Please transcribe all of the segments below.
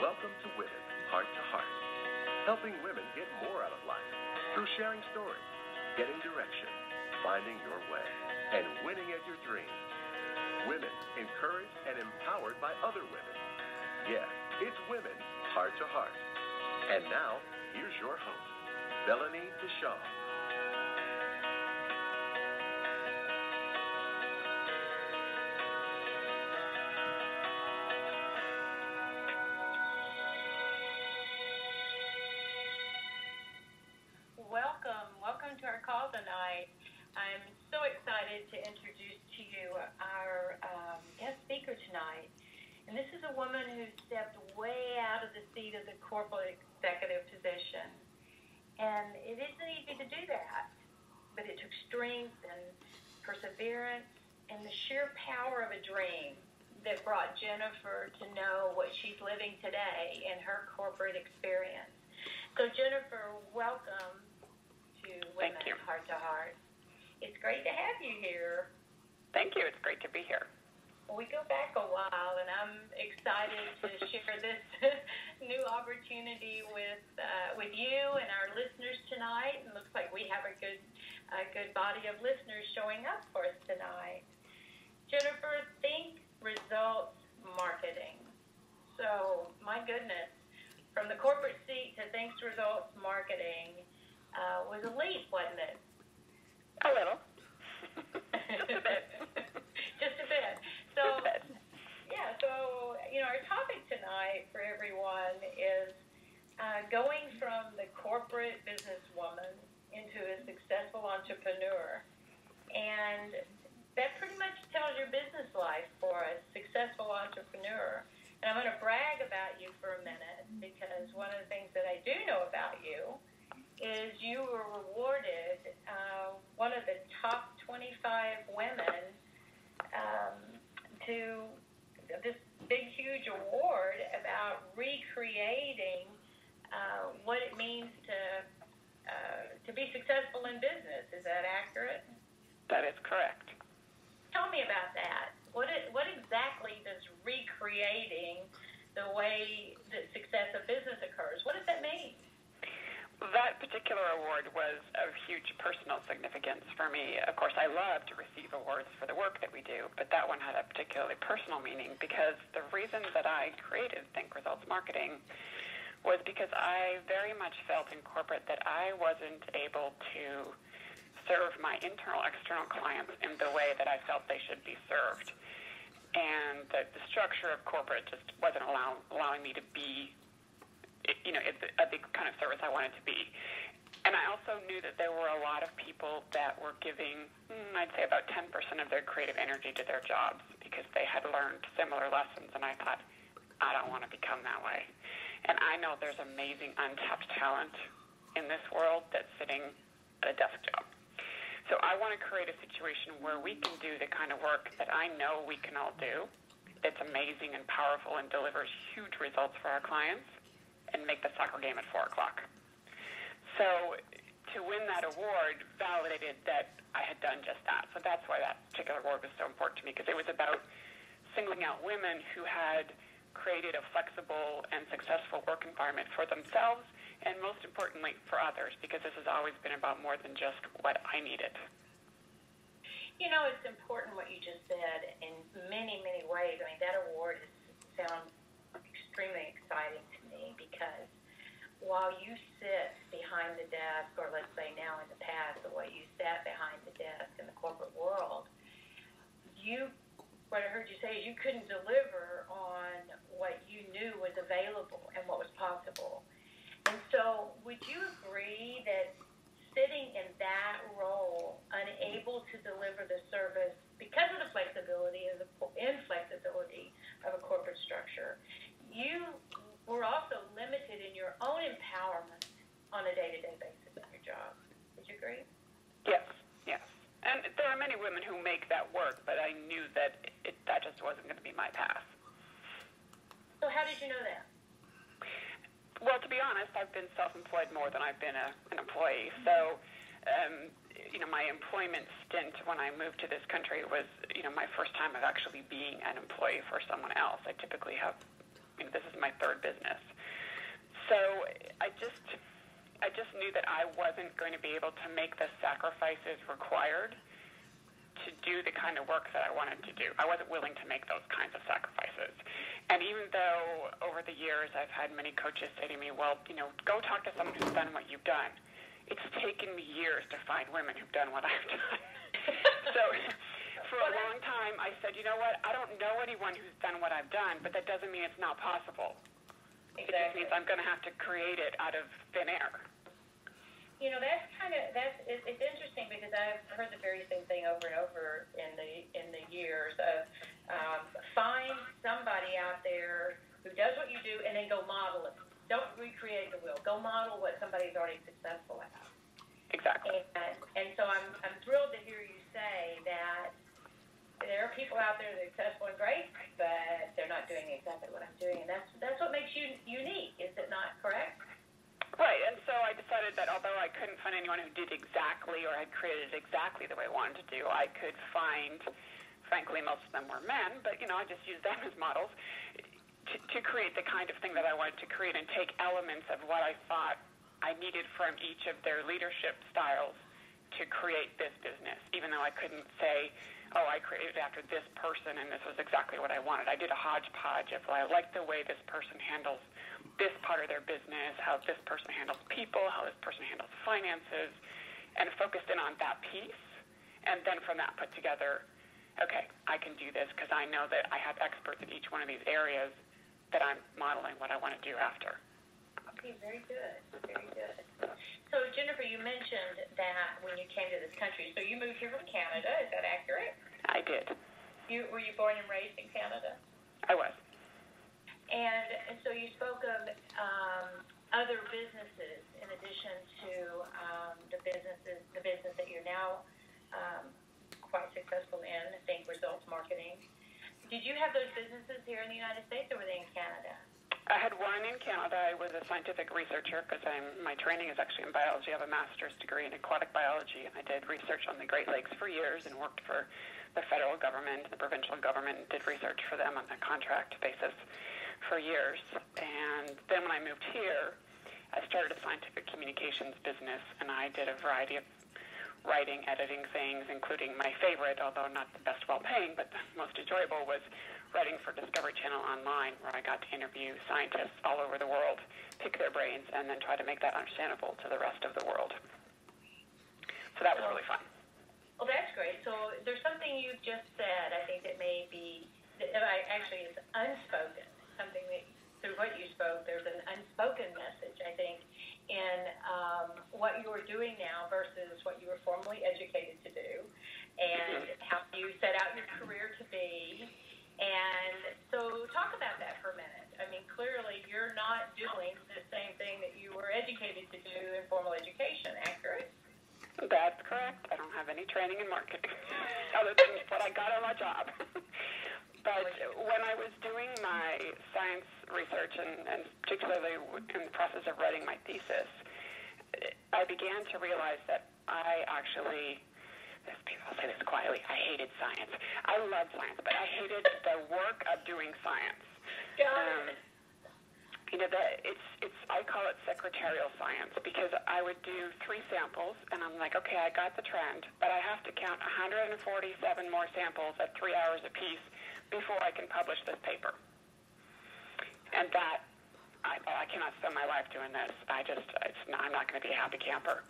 Welcome to Women, Heart to Heart, helping women get more out of life through sharing stories, getting direction, finding your way, and winning at your dreams. Women encouraged and empowered by other women. Yes, it's Women, Heart to Heart. And now, here's your host, Melanie Deshawn. Welcome to our call tonight. I'm so excited to introduce to you our guest speaker tonight. And this is a woman who stepped way out of the seat of the corporate executive position. And it isn't easy to do that, but it took strength and perseverance and the sheer power of a dream that brought Jennifer to know what she's living today in her corporate experience. So Jennifer, welcome to Women Heart to Heart. It's great to have you here. Thank you. It's great to be here. We go back a while, and I'm excited to share this new opportunity with you and our listeners tonight. It looks like we have a good body of listeners showing up for us tonight. Jennifer, think results marketing. So, my goodness, from the corporate seat to think results marketing was a leap, wasn't it? A little. Just a bit. Just a bit. So, yeah, so, our topic tonight for everyone is going from the corporate businesswoman into a successful entrepreneur. And that pretty much tells your business life for a successful entrepreneur. And I'm going to brag about you for a minute because one of the things that I do know about you is you were rewarded one of the top 25 women to this big, huge award about recreating what it means to be successful in business. Is that accurate? That is correct. Tell me about that. What exactly does recreating the way that success of business occurs, what does that mean? That particular award was of huge personal significance for me. Of course, I love to receive awards for the work that we do, but that one had a particularly personal meaning because the reason that I created Think Results Marketing was because I very much felt in corporate that I wasn't able to serve my internal, external clients in the way that I felt they should be served. And the structure of corporate just wasn't allowing me to be the kind of service I wanted to be. And I also knew that there were a lot of people that were giving, I'd say about 10% of their creative energy to their jobs because they had learned similar lessons. And I thought, I don't want to become that way. And I know there's amazing untapped talent in this world that's sitting at a desk job. So I want to create a situation where we can do the kind of work that I know we can all do. It's amazing and powerful and delivers huge results for our clients and make the soccer game at 4 o'clock. So to win that award validated that I had done just that. So that's why that particular award was so important to me, because it was about singling out women who had created a flexible and successful work environment for themselves and most importantly for others, because this has always been about more than just what I needed. It's important what you just said in many, many ways. I mean, that award sounds extremely exciting to me because while you sit behind the desk, or let's say now in the past, the way you sat behind the desk in the corporate world, what I heard you say is you couldn't deliver on what you knew was available and what was possible. And so would you agree that sitting in that role, unable to deliver the service because of the flexibility and the inflexibility of a corporate structure, you were also limited in your own empowerment on a day-to-day basis in your job. Would you agree? Yes. And there are many women who make that work, but I knew that that just wasn't going to be my path. So how did you know that? Well, to be honest, I've been self-employed more than I've been an employee. So, my employment stint when I moved to this country was, my first time of actually being an employee for someone else. I typically have this is my third business. So I just knew that I wasn't going to be able to make the sacrifices required to do the kind of work that I wanted to do. I wasn't willing to make those kinds of sacrifices. And even though over the years I've had many coaches say to me, well, go talk to someone who's done what you've done. It's taken me years to find women who've done what I've done. So for a long time I said, you know what, I don't know anyone who's done what I've done, but that doesn't mean it's not possible. Exactly. It just means I'm going to have to create it out of thin air. It's interesting because I've heard the very same thing over and over in the years of find somebody out there who does what you do and then go model it. Don't recreate the wheel. Go model what somebody's already successful at. Exactly. And so I'm thrilled to hear you say that there are people out there that are successful and great, but they're not doing exactly what I'm doing, and that's what makes you unique. Is it not correct? Right, and so I decided that although I couldn't find anyone who did exactly or had created it exactly the way I wanted to do, I could find, frankly, most of them were men, but, I just used them as models to create the kind of thing that I wanted to create and take elements of what I thought I needed from each of their leadership styles to create this business, even though I couldn't say, oh, I created after this person and this was exactly what I wanted. I did a hodgepodge of, well, I like the way this person handles this part of their business, how this person handles people, how this person handles finances, and focused in on that piece. And then from that put together, okay, I can do this because I know that I have experts in each one of these areas that I'm modeling what I want to do after. Okay, very good, very good. So, Jennifer, you mentioned that when you came to this country, so you moved here from Canada, is that accurate? I did. Were you born and raised in Canada? I was. And so you spoke of other businesses in addition to the business that you're now quite successful in, I think Results Marketing. Did you have those businesses here in the United States or were they in Canada? I had one in Canada. I was a scientific researcher because my training is actually in biology. I have a master's degree in aquatic biology, and I did research on the Great Lakes for years and worked for the federal government, the provincial government, and did research for them on a contract basis for years. And then when I moved here, I started a scientific communications business, and I did a variety of writing, editing things, including my favorite, although not the best well-paying, but the most enjoyable, was writing for Discovery Channel Online, where I got to interview scientists all over the world, pick their brains, and then try to make that understandable to the rest of the world. So that was really fun. Well, that's great. So there's something you just said, I think, that may be, actually is unspoken, something that through what you spoke, there's an unspoken message, I think, in what you are doing now versus what you were formerly educated to do, and how you set out your career to be. And so talk about that for a minute. I mean, clearly you're not doing the same thing that you were educated to do in formal education, accurate? That's correct. I don't have any training in marketing other than what I got on my job. But when I was doing my science research, and particularly in the process of writing my thesis, I began to realize that I actually, I'll say this quietly, I hated science. I loved science, but I hated the work of doing science. I call it secretarial science, because I would do 3 samples, and I'm like, okay, I got the trend, but I have to count 147 more samples at 3 hours apiece before I can publish this paper. And that, I cannot spend my life doing this. I'm not going to be a happy camper.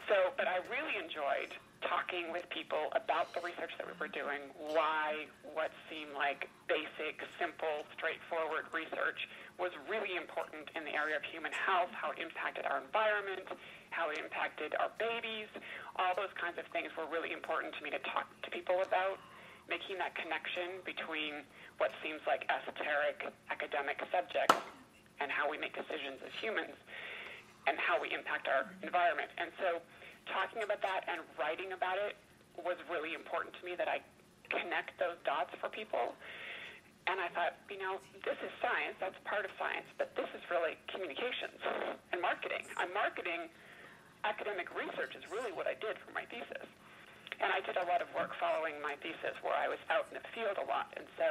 So, but I really enjoyed talking with people about the research that we were doing, why what seemed like basic, simple, straightforward research was really important in the area of human health, how it impacted our environment, how it impacted our babies. All those kinds of things were really important to me to talk to people about, making that connection between what seems like esoteric academic subjects and how we make decisions as humans and how we impact our environment. And so talking about that and writing about it was really important to me, that I connect those dots for people. And I thought, this is science, that's part of science, but this is really communications and marketing. Marketing academic research is really what I did for my thesis. And I did a lot of work following my thesis where I was out in the field a lot. And so